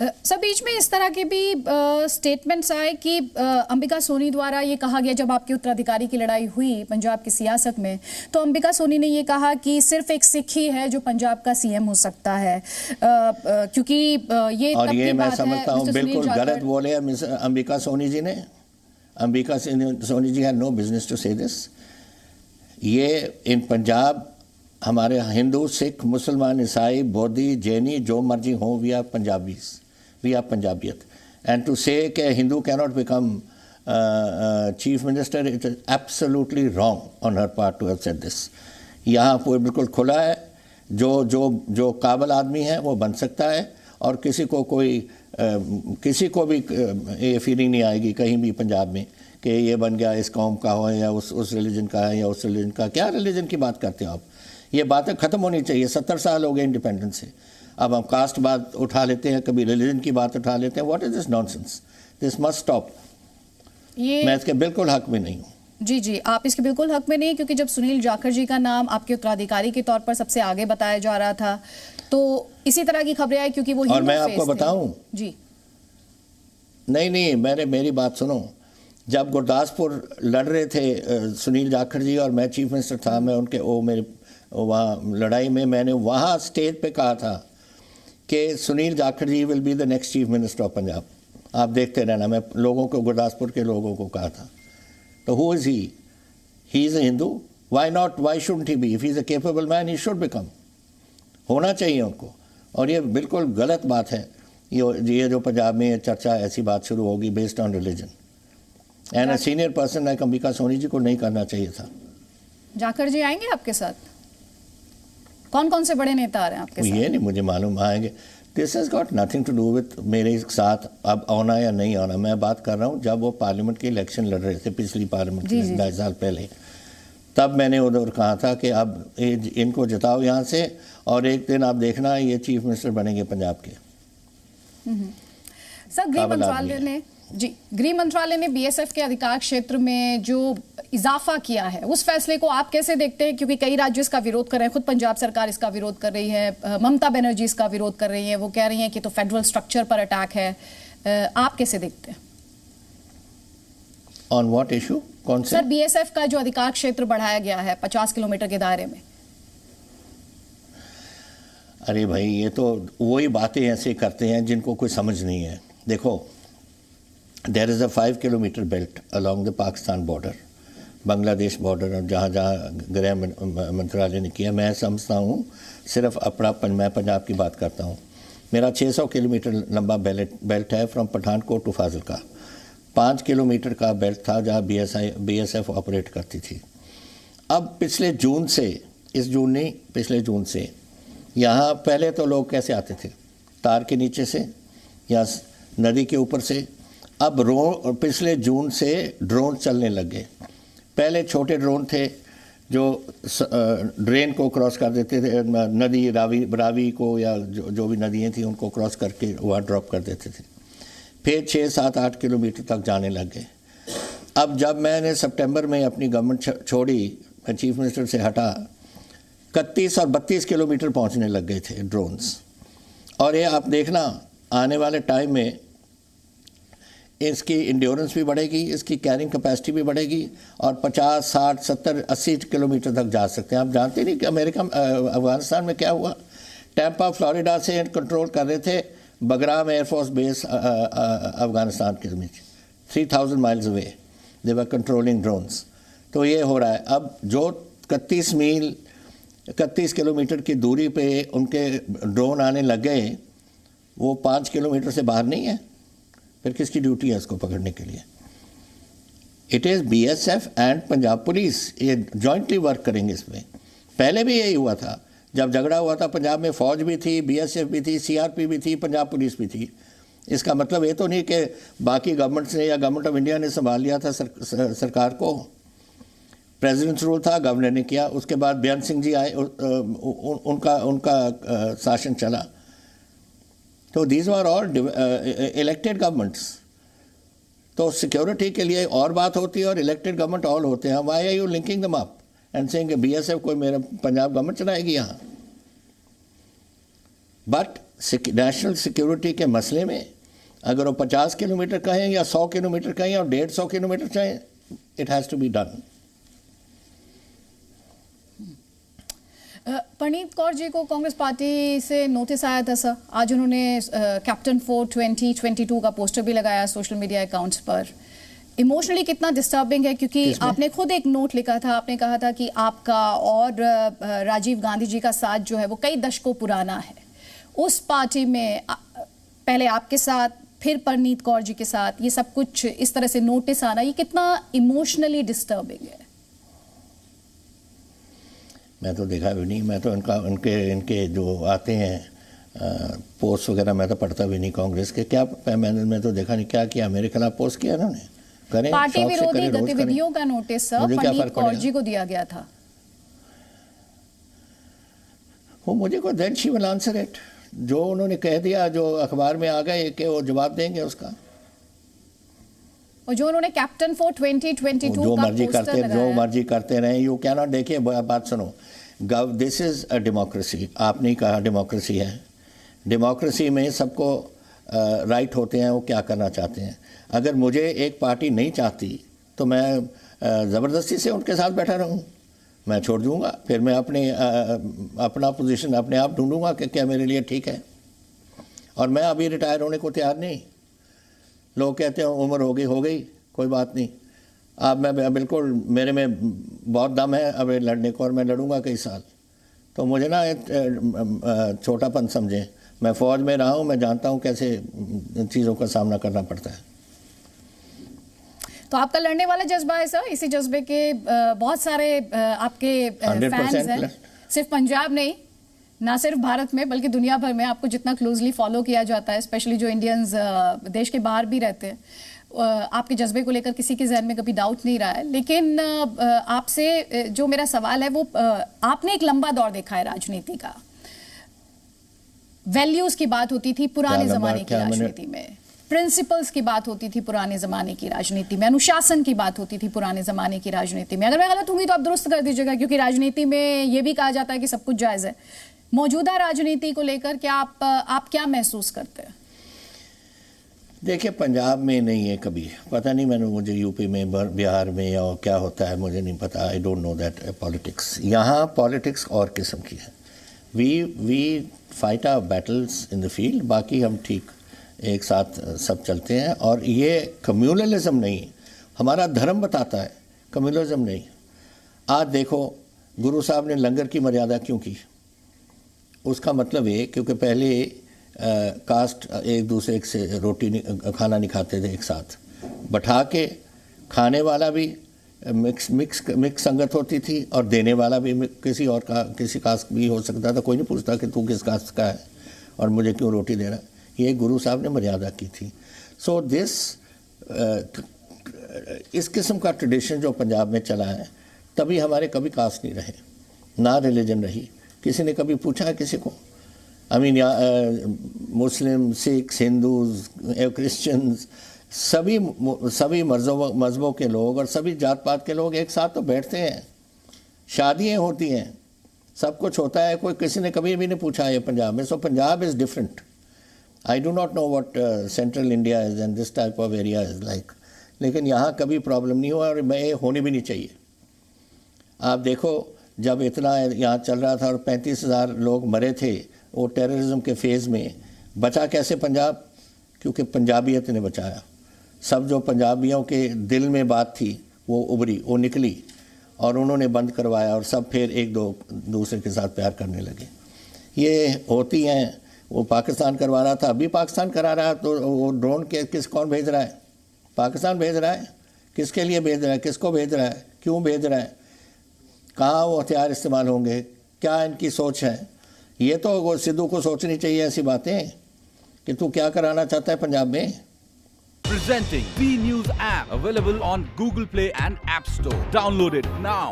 Sir बीच में इस तरह के भी स्टेटमेंट्स आए कि अंबिका सोनी द्वारा ये कहा गया, जब आपके उत्तराधिकारी की लड़ाई हुई पंजाब की सियासत में, तो अंबिका सोनी ने ये कहा कि सिर्फ एक सिख ही है जो पंजाब का सीएम हो सकता है, क्योंकि ये और ये मैं समझता हूँ बिल्कुल गलत बोले अंबिका सोनी जी ने। अंबिका सोनी जी हैड नो बिजनेस टू से दिस। ये इन पंजाब हमारे हिंदू, सिख, मुसलमान, ईसाई, बौद्धी, जैनी जो मर्जी हो, we are Punjabis, we are पंजाबियत। एंड टू से कि Hindu cannot become chief minister, it is absolutely wrong on her part to have said this. यहाँ पर बिल्कुल खुला है, जो काबिल आदमी है वो बन सकता है, और किसी को भी ये फीलिंग नहीं आएगी कहीं भी पंजाब में कि ये बन गया इस कौम का हो या उस रिलीजन का है या उस रिलीजन का। क्या रिलीजन की बात करते हो आप? ये बातें ख़त्म होनी चाहिए। 70 साल हो गए इंडिपेंडेंस से, अब हम कास्ट बात उठा लेते हैं, कभी रिलीजन की बात उठा लेते हैं। What is this nonsense? This must stop. मैं इसके बिल्कुल हक में नहीं हूँ। जी, आप इसके बिल्कुल हक में नहीं, क्योंकि जब सुनील जाखड़ जी का नाम आपके उत्तराधिकारी के तौर पर सबसे आगे बताया जा रहा था, तो इसी तरह की खबरें आई, क्योंकि वो और मैं आपको बताऊं जी, नहीं मेरी बात सुनो। जब गुरदासपुर लड़ रहे थे सुनील जाखड़ जी और मैं चीफ मिनिस्टर था, मैं उनके मेरे वहाँ लड़ाई में मैंने वहाँ स्टेज पे कहा था कि Sunil Jakhar ji will be the next chief minister of Punjab. आप देखते रहना। मैं लोगों को, गुरदासपुर के लोगों को कहा था। तो who is he is a Hindu, why not, why shouldn't he be? If he is a capable man, he should become. होना चाहिए उनको। और ये बिल्कुल गलत बात है ये जो पंजाब में चर्चा, ऐसी बात शुरू होगी based on religion. And a senior person like Ambika Soni ji को नहीं करना चाहिए था। जाखड़ जी आएंगे आपके साथ? कौन कौन से बड़े नेता आ रहे हैं आपके साथ? ये नहीं मुझे मालूम आएंगे। This has got nothing to do with मेरे साथ अब आना या नहीं आना। मैं बात कर रहा हूँ जब वो पार्लियामेंट के इलेक्शन लड़ रहे थे, पिछली पार्लियामेंट के 2 साल पहले, तब मैंने उधर कहा था कि अब इनको जिताओ यहाँ से, और एक दिन आप देखना ये चीफ मिनिस्टर बनेंगे पंजाब के। सर गृह मंत्रालय ने बीएसएफ के अधिकार क्षेत्र में जो इजाफा किया है, उस फैसले को आप कैसे देखते हैं? क्योंकि कई राज्य इसका विरोध कर रहे हैं, खुद पंजाब सरकार इसका विरोध कर रही है, ममता बनर्जी इसका विरोध कर रही है, वो कह रही हैं कि तो फेडरल स्ट्रक्चर पर अटैक है। आप कैसे देखते हैं? On what issue? कौन से? सर बीएसएफ का जो अधिकार क्षेत्र बढ़ाया गया है 50 किलोमीटर के दायरे में। अरे भाई, ये तो वही बातें ऐसे करते हैं जिनको कोई समझ नहीं है। देखो, there is a 5 kilometre belt along the Pakistan border, Bangladesh border, और जहाँ जहाँ गृह मंत्रालय ने किया। मैं समझता हूँ सिर्फ मैं पंजाब की बात करता हूँ। मेरा 600 किलोमीटर लंबा बेल्ट है from Pathankot to Fazilka. 5 kilometre का बेल्ट था जहाँ बीएसएफ ऑपरेट करती थी। अब पिछले जून से यहाँ, पहले तो लोग कैसे आते थे? तार के नीचे से या नदी के ऊपर से। अब पिछले जून से ड्रोन चलने लग गए। पहले छोटे ड्रोन थे जो ड्रेन को क्रॉस कर देते थे, नदी रावी को या जो भी नदियाँ थी उनको क्रॉस करके वहाँ ड्रॉप कर देते थे। फिर 6, 7, 8 किलोमीटर तक जाने लग गए। अब जब मैंने सितंबर में अपनी गवर्नमेंट छोड़ी, मैं चीफ मिनिस्टर से हटा, 31 और 32 किलोमीटर पहुंचने लग गए थे ड्रोन्स। और ये आप देखना आने वाले टाइम में इसकी इंड्योरेंस भी बढ़ेगी, इसकी कैरिंग कैपेसिटी भी बढ़ेगी, और 50, 60, 70, 80 किलोमीटर तक जा सकते हैं। आप जानते नहीं कि अफगानिस्तान में क्या हुआ? टैंपा फ्लोरिडा से कंट्रोल कर रहे थे, बगराम एयरफोर्स बेस अफगानिस्तान के बीच 3000 miles away they were controlling drones. तो ये हो रहा है। अब जो 31 किलोमीटर की दूरी पे उनके ड्रोन आने लग गए, वो 5 किलोमीटर से बाहर नहीं है। फिर किसकी ड्यूटी है इसको पकड़ने के लिए? It is BSF and Punjab police, ये जॉइंटली वर्क करेंगे इसमें। पहले भी यही हुआ था, जब झगड़ा हुआ था पंजाब में फौज भी थी, बीएसएफ भी थी, सीआरपी भी थी, पंजाब पुलिस भी थी। इसका मतलब ये तो नहीं कि बाकी गवर्नमेंट्स ने या गवर्नमेंट ऑफ इंडिया ने संभाल लिया था सरकार को। प्रेसिडेंट्स रूल था, गवर्नर ने किया, उसके बाद बेअंत सिंह जी आए, उनका शासन चला। तो these are all elected governments. तो सिक्योरिटी के लिए और बात होती है और इलेक्टेड गवर्नमेंट ऑल होते हैं। Why are you linking them up and saying BSF कोई मेरा पंजाब गवर्नमेंट चलाएगी यहाँ? बट नेशनल सिक्योरिटी के मसले में अगर वो 50 किलोमीटर कहें या 100 किलोमीटर कहें या 150 किलोमीटर चाहें, it has to be done. Parneet Kaur ji को कांग्रेस पार्टी से नोटिस आया था सर। आज उन्होंने कैप्टन फॉर 2022 का पोस्टर भी लगाया सोशल मीडिया अकाउंट्स पर। इमोशनली कितना डिस्टर्बिंग है, क्योंकि आपने खुद एक नोट लिखा था, आपने कहा था कि आपका और राजीव गांधी जी का साथ जो है वो कई दशकों पुराना है। उस पार्टी में पहले आपके साथ, फिर परनीत कौर जी के साथ ये सब कुछ इस तरह से नोटिस आना, ये कितना इमोशनली डिस्टर्बिंग है? मैं तो देखा भी नहीं, मैं तो इनके जो आते हैं पोस्ट वगैरह मैं तो पढ़ता भी नहीं कांग्रेस के। क्या मैं तो देखा नहीं क्या किया, मेरे खिलाफ पोस्ट किया इन्होंने। करें, पार्टी विरोधी गतिविधियों का नोटिस सर परनीत कौर जी को दिया गया था। वो मुझे को then she will answer it. जो उन्होंने कह दिया, जो अखबार में आ गए कि वो जवाब देंगे उसका। और जो उन्होंने कैप्टन फॉर 2022 जो का मर्जी पोस्टर करते, लगाया, जो मर्जी करते रहे, यू कैन नॉट। देखिए बात सुनो, दिस इज अ डेमोक्रेसी। आपने कहा डेमोक्रेसी है, डेमोक्रेसी में सबको राइट होते हैं वो क्या करना चाहते हैं। अगर मुझे एक पार्टी नहीं चाहती तो मैं ज़बरदस्ती से उनके साथ बैठा रहूं? मैं छोड़ दूंगा, फिर मैं अपना पोजीशन अपने आप ढूंढूंगा कि क्या मेरे लिए ठीक है। और मैं अभी रिटायर होने को तैयार नहीं। लोग कहते हैं उम्र हो गई, कोई बात नहीं। अब मैं बिल्कुल, मेरे में बहुत दम है अब लड़ने को, और मैं लड़ूंगा कई साल। तो मुझे ना छोटापन समझें। मैं फ़ौज में रहा हूँ, मैं जानता हूँ कैसे चीज़ों का सामना करना पड़ता है। तो आपका लड़ने वाला जज्बा है सर, इसी जज्बे के बहुत सारे आपके फैंस हैं, सिर्फ पंजाब नहीं, ना सिर्फ भारत में बल्कि दुनिया भर में आपको जितना क्लोजली फॉलो किया जाता है, स्पेशली जो इंडियंस देश के बाहर भी रहते हैं, आपके जज्बे को लेकर किसी के जहन में कभी डाउट नहीं रहा है। लेकिन आपसे जो मेरा सवाल है वो, आपने एक लंबा दौर देखा है राजनीति का। वैल्यूज की बात होती थी पुराने जमाने की राजनीति में, प्रिंसिपल्स की बात होती थी पुराने जमाने की राजनीति में, अनुशासन की बात होती थी पुराने जमाने की राजनीति में। अगर मैं गलत होंगी तो आप दुरुस्त कर दीजिएगा, क्योंकि राजनीति में यह भी कहा जाता है कि सब कुछ जायज है। मौजूदा राजनीति को लेकर क्या आप क्या महसूस करते हैं? देखिए, पंजाब में नहीं है कभी, पता नहीं मैंने, मुझे यूपी में, बिहार में या क्या होता है मुझे नहीं पता। I don't know that politics. यहाँ पॉलिटिक्स और किस्म की है। We fight our battles in the field, बाकी हम ठीक एक साथ सब चलते हैं। और ये कम्युनलिज्म नहीं, हमारा धर्म बताता है, कम्युनलिज्म नहीं। आज देखो, गुरु साहब ने लंगर की मर्यादा क्यों की? उसका मतलब ये, क्योंकि पहले कास्ट एक दूसरे से रोटी खाना नहीं खाते थे एक साथ, बैठा के खाने वाला भी मिक्स संगत होती थी और देने वाला भी किसी कास्ट भी हो सकता था। कोई नहीं पूछता कि तू किस कास्ट का है और मुझे क्यों रोटी दे रहा। ये गुरु साहब ने मर्यादा की थी। सो इस किस्म का ट्रेडिशन जो पंजाब में चला है, तभी हमारे कभी कास्ट नहीं रहे, ना रिलीजन रही। किसी ने कभी पूछा है किसी को? I mean, Muslim, Sikhs, Hindus, Christians, सभी मज़हबों के लोग और सभी जात पात के लोग एक साथ तो बैठते हैं, शादियाँ होती हैं, सब कुछ होता है। कोई किसी ने कभी भी नहीं पूछा है पंजाब में। So Punjab is different. I do not know what central India is and this type of area is like. लेकिन यहाँ कभी प्रॉब्लम नहीं हुआ और मैं होने भी नहीं चाहिए। आप देखो, जब इतना यहाँ चल रहा था और 35,000 लोग मरे थे वो टेररिज्म के फेज़ में, बचा कैसे पंजाब? क्योंकि पंजाबियत ने बचाया। सब जो पंजाबियों के दिल में बात थी वो उभरी, वो निकली और उन्होंने बंद करवाया और सब फिर एक दूसरे के साथ प्यार करने लगे। ये होती हैं। वो पाकिस्तान करवा रहा था, अभी पाकिस्तान करा रहा है, तो वो ड्रोन कौन भेज रहा है? पाकिस्तान भेज रहा है। किसके लिए भेज रहा है? किसको भेज रहा है? क्यों भेज रहा है? कहाँ वो हथियार इस्तेमाल होंगे? क्या इनकी सोच है? ये तो सिद्धू को सोचनी चाहिए ऐसी बातें कि तू क्या कराना चाहता है पंजाब में। Presenting B News app, available on Google Play and App Store. Download it now.